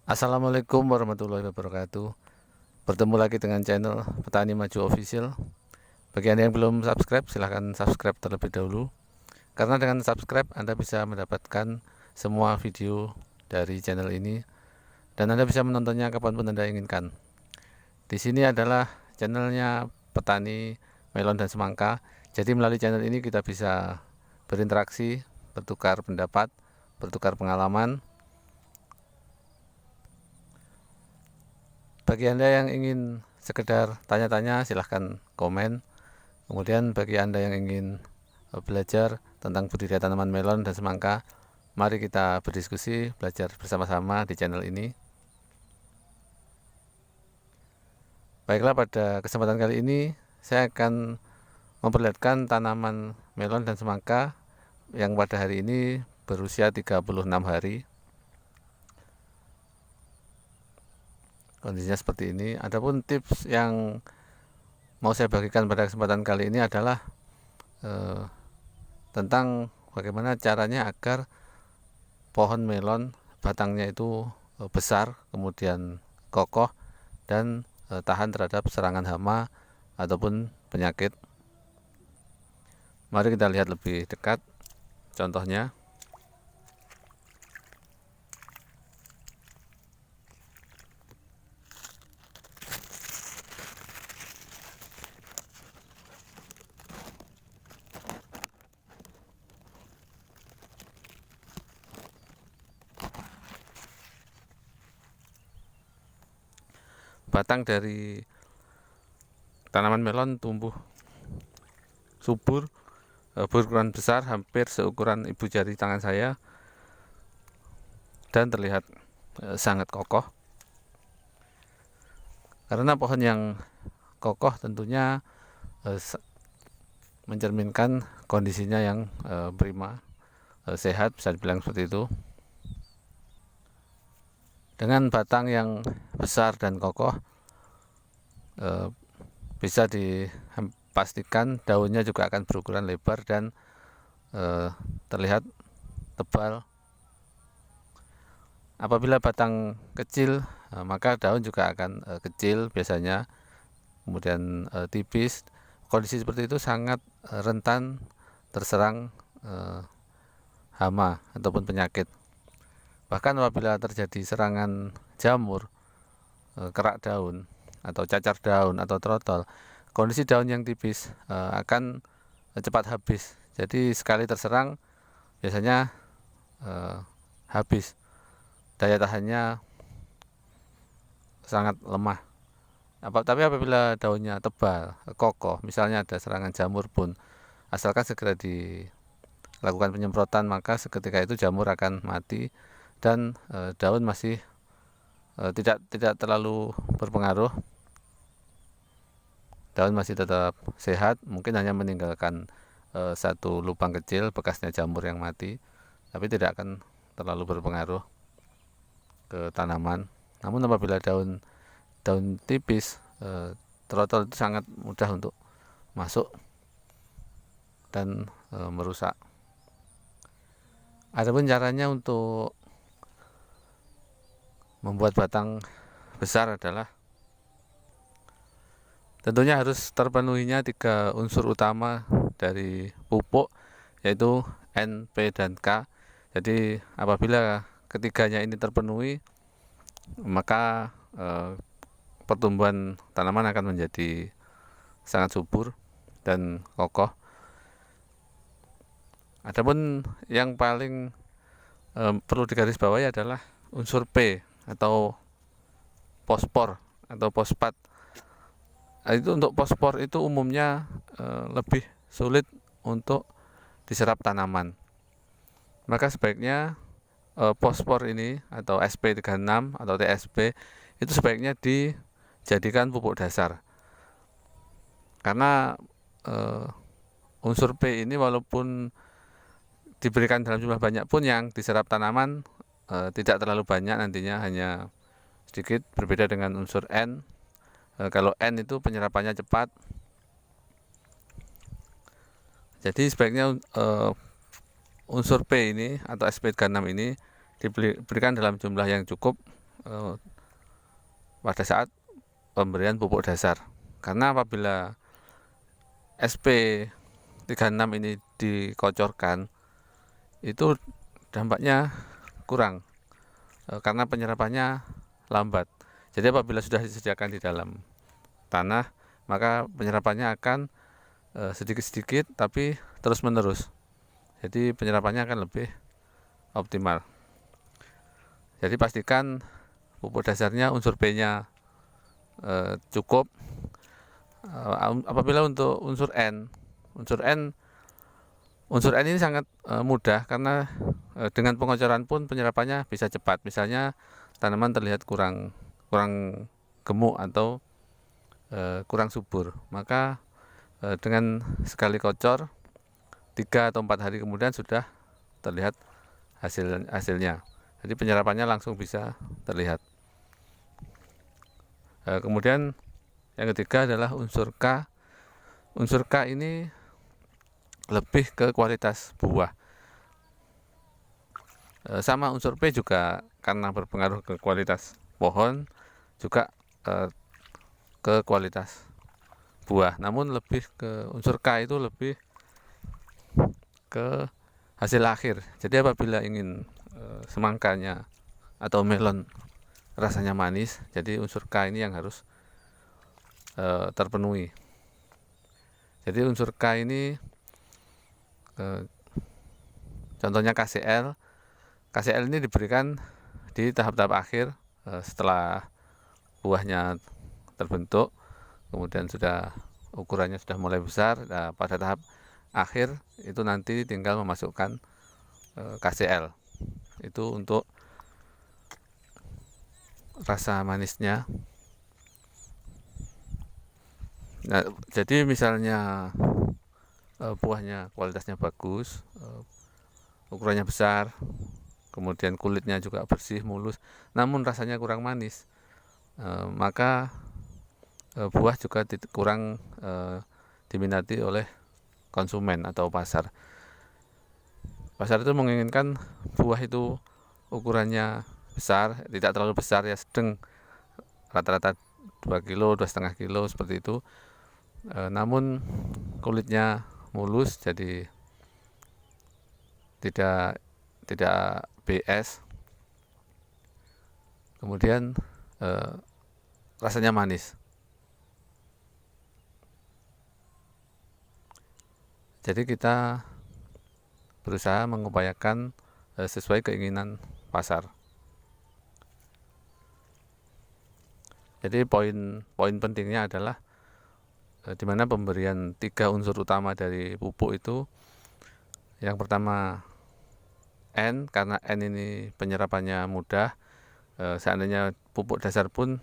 Assalamualaikum warahmatullahi wabarakatuh. Bertemu lagi dengan channel Petani Maju Official. Bagi Anda yang belum subscribe, silahkan subscribe terlebih dahulu. Karena dengan subscribe Anda bisa mendapatkan semua video dari channel ini dan Anda bisa menontonnya kapanpun Anda inginkan. Di sini adalah channelnya Petani Melon dan Semangka. Jadi melalui channel ini kita bisa berinteraksi, bertukar pendapat, bertukar pengalaman. Bagi Anda yang ingin sekedar tanya-tanya, silahkan komen. Kemudian bagi Anda yang ingin belajar tentang budidaya tanaman melon dan semangka, mari kita berdiskusi, belajar bersama-sama di channel ini. Baiklah, pada kesempatan kali ini saya akan memperlihatkan tanaman melon dan semangka yang pada hari ini berusia 36 hari. Kondisinya seperti ini. Adapun tips yang mau saya bagikan pada kesempatan kali ini adalah tentang bagaimana caranya agar pohon melon batangnya itu besar, kemudian kokoh dan tahan terhadap serangan hama ataupun penyakit. Mari kita lihat lebih dekat contohnya. Batang dari tanaman melon tumbuh subur, berukuran besar, hampir seukuran ibu jari tangan saya, dan terlihat sangat kokoh. Karena pohon yang kokoh tentunya mencerminkan kondisinya yang prima, sehat, bisa dibilang seperti itu. Dengan batang yang besar dan kokoh, bisa dipastikan daunnya juga akan berukuran lebar dan terlihat tebal. Apabila batang kecil, maka daun juga akan kecil biasanya, kemudian tipis. Kondisi seperti itu sangat rentan terserang hama ataupun penyakit. Bahkan apabila terjadi serangan jamur, kerak daun atau cacar daun atau trotol, kondisi daun yang tipis akan cepat habis. Jadi sekali terserang biasanya habis, daya tahannya sangat lemah. Tapi apabila daunnya tebal, kokoh, misalnya ada serangan jamur pun, asalkan segera dilakukan penyemprotan, maka seketika itu jamur akan mati dan daun masih tidak terlalu berpengaruh. Daun masih tetap sehat, mungkin hanya meninggalkan satu lubang kecil bekasnya jamur yang mati, tapi tidak akan terlalu berpengaruh ke tanaman. Namun apabila daun tipis, trotol itu sangat mudah untuk masuk dan merusak. Adapun caranya untuk membuat batang besar adalah tentunya harus terpenuhinya 3 unsur utama dari pupuk, yaitu N, P, dan K. Jadi apabila ketiganya ini terpenuhi, maka pertumbuhan tanaman akan menjadi sangat subur dan kokoh. Adapun yang paling perlu digarisbawahi adalah unsur P atau fosfor atau fosfat. Itu untuk fosfor itu umumnya lebih sulit untuk diserap tanaman. Maka sebaiknya fosfor ini atau SP36 atau TSP itu sebaiknya dijadikan pupuk dasar. Karena unsur P ini walaupun diberikan dalam jumlah banyak pun yang diserap tanaman tidak terlalu banyak nantinya, hanya sedikit, berbeda dengan unsur N. Kalau N itu penyerapannya cepat. Jadi sebaiknya unsur P ini atau SP36 ini diberikan dalam jumlah yang cukup, pada saat pemberian pupuk dasar. Karena apabila SP36 ini dikocorkan, itu dampaknya kurang karena penyerapannya lambat. Jadi apabila sudah disediakan di dalam tanah, maka penyerapannya akan sedikit-sedikit tapi terus-menerus. Jadi penyerapannya akan lebih optimal. Jadi pastikan pupuk dasarnya unsur B-nya cukup. Apabila untuk unsur N ini sangat mudah karena dengan pengocoran pun penyerapannya bisa cepat. Misalnya tanaman terlihat kurang gemuk atau kurang subur, maka dengan sekali kocor 3 atau 4 hari kemudian sudah terlihat hasilnya. Jadi penyerapannya langsung bisa terlihat. Kemudian yang ketiga adalah unsur K. Unsur K ini lebih ke kualitas buah. Sama unsur P juga karena berpengaruh ke kualitas pohon, juga ke kualitas buah. Namun lebih ke unsur K itu lebih ke hasil akhir. Jadi apabila ingin semangkanya atau melon rasanya manis, jadi unsur K ini yang harus terpenuhi. Jadi unsur K ini contohnya KCl. KCl ini diberikan di tahap-tahap akhir setelah buahnya terbentuk, kemudian sudah ukurannya sudah mulai besar. Nah, pada tahap akhir itu nanti tinggal memasukkan KCl. Itu untuk rasa manisnya. Nah, jadi misalnya buahnya kualitasnya bagus, ukurannya besar, kemudian kulitnya juga bersih, mulus, namun rasanya kurang manis, maka buah juga kurang diminati oleh konsumen atau pasar. Pasar itu menginginkan buah itu ukurannya besar, tidak terlalu besar ya, sedang, rata-rata 2 kilo, 2,5 kilo seperti itu. Namun kulitnya mulus, jadi tidak BS. Kemudian rasanya manis. Jadi kita berusaha mengupayakan sesuai keinginan pasar. Jadi poin pentingnya adalah di mana pemberian 3 unsur utama dari pupuk itu, yang pertama N, karena N ini penyerapannya mudah. Seandainya pupuk dasar pun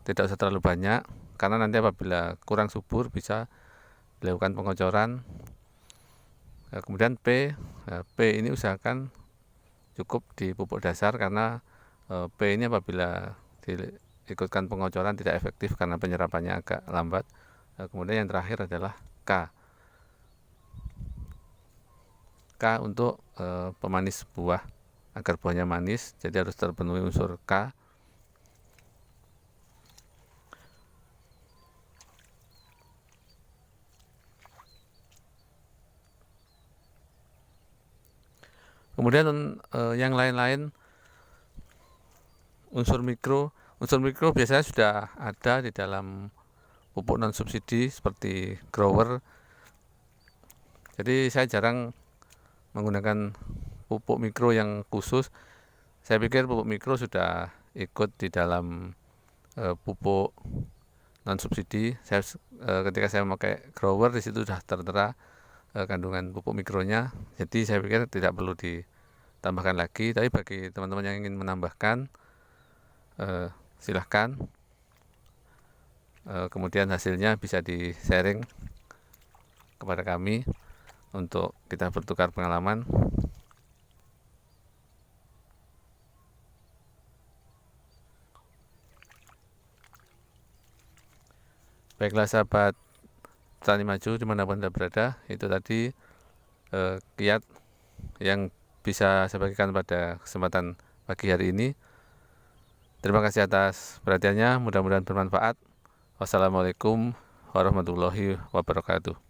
tidak usah terlalu banyak, karena nanti apabila kurang subur bisa dilakukan pengocoran. Kemudian P ini usahakan cukup di pupuk dasar, karena P ini apabila diikutkan pengocoran tidak efektif karena penyerapannya agak lambat. Kemudian yang terakhir adalah K untuk pemanis buah, agar buahnya manis, jadi harus terpenuhi unsur K. Kemudian yang lain-lain, unsur mikro biasanya sudah ada di dalam pupuk non subsidi seperti grower. Jadi saya jarang menggunakan pupuk mikro yang khusus. Saya pikir pupuk mikro sudah ikut di dalam pupuk non subsidi. Ketika saya memakai grower, di situ sudah tertera kandungan pupuk mikronya. Jadi saya pikir tidak perlu ditambahkan lagi. Tapi bagi teman-teman yang ingin menambahkan, silahkan. Kemudian hasilnya bisa di-sharing kepada kami untuk kita bertukar pengalaman. Baiklah sahabat Tani Maju dimanapun Anda berada, itu tadi kiat yang bisa saya bagikan pada kesempatan pagi hari ini. Terima kasih atas perhatiannya, mudah-mudahan bermanfaat. Wassalamualaikum warahmatullahi wabarakatuh.